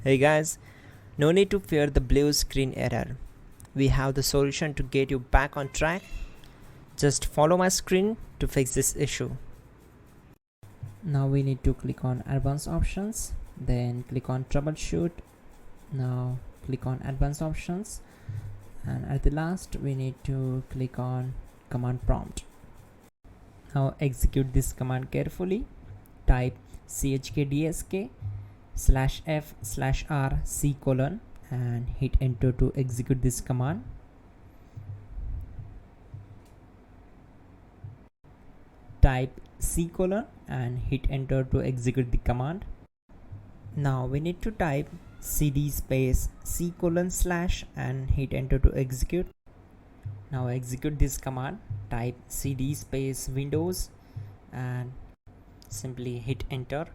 Hey guys, no need to fear the blue screen error. We have the solution to get you back on track. Just follow my screen to fix this issue. Now we need to click on advanced options, then click on troubleshoot. Now click on advanced options, and at the last we need to click on command prompt. Now execute this command carefully. Type chkdsk/f/r/c: and hit enter to execute this command. Type c: and hit enter to execute the command. Now we need to type cd space c: and hit enter to execute. Now execute this command. Type cd space windows and simply hit enter.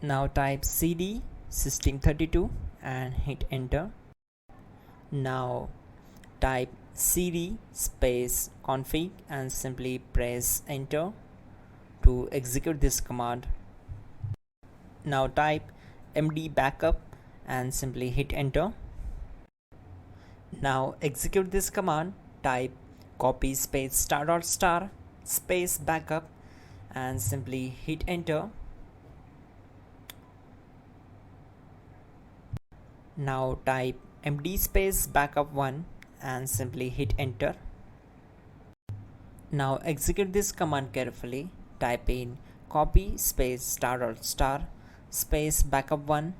Now type cd system32 and hit enter. Now type cd space config and simply press enter to execute this command. Now type md backup and simply hit enter. Now execute this command. Type copy space *** space backup and simply hit enter. Now type md space backup1 and simply hit enter. Now execute this command carefully. Type in copy space ** space backup1,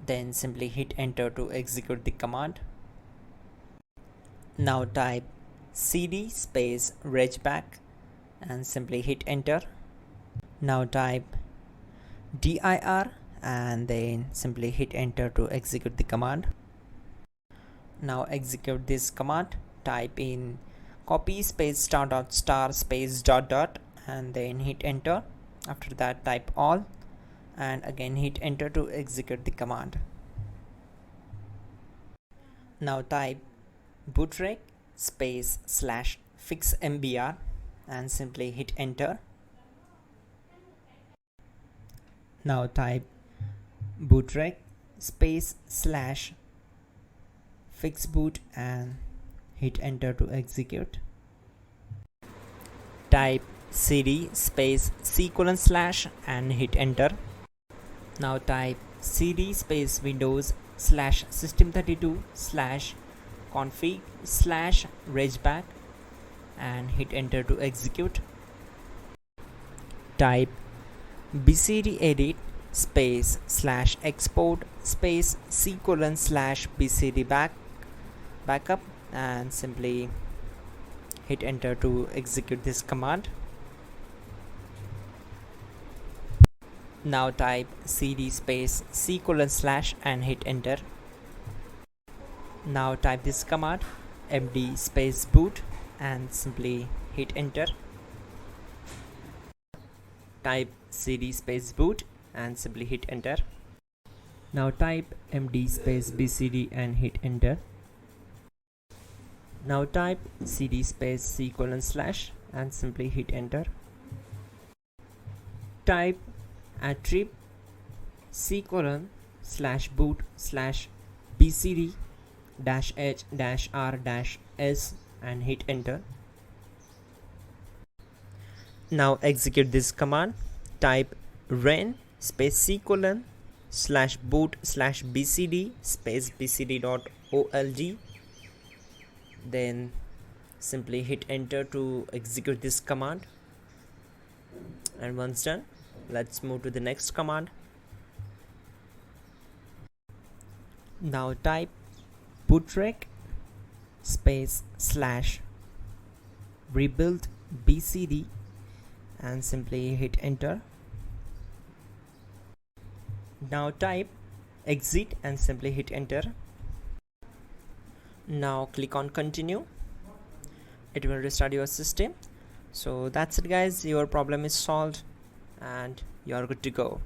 then simply hit enter to execute the command. Now type cd space regback and simply hit enter. Now type dir and then simply hit enter to execute the command. Now execute this command. Type in copy space ** space ... and then hit enter. After that type all and again hit enter to execute the command. Now type bootrec space /fixmbr and simply hit enter. Now type bootrec space /fixboot and hit enter to execute. Type cd space c: and hit enter. Now type cd space windows /system32/config/regback and hit enter to execute. Type bcd edit space /export space c: /bcd backup and simply hit enter to execute this command. Now type cd space c: and hit enter. Now type this command md space boot and simply hit enter. Type cd space boot and simply hit enter. Now type md space bcd and hit enter. Now type cd space c: and simply hit enter. Type attrib c: /boot/bcd-h-r-s and hit enter. Now execute this command. Type ren space c: /boot/bcd space bcd.old, then simply hit enter to execute this command. And once done, let's move to the next command. Now type bootrec space /rebuild bcd and simply hit enter. Now type exit and simply hit enter. Now click on continue. It will restart your system. So that's it guys, your problem is solved and you are good to go.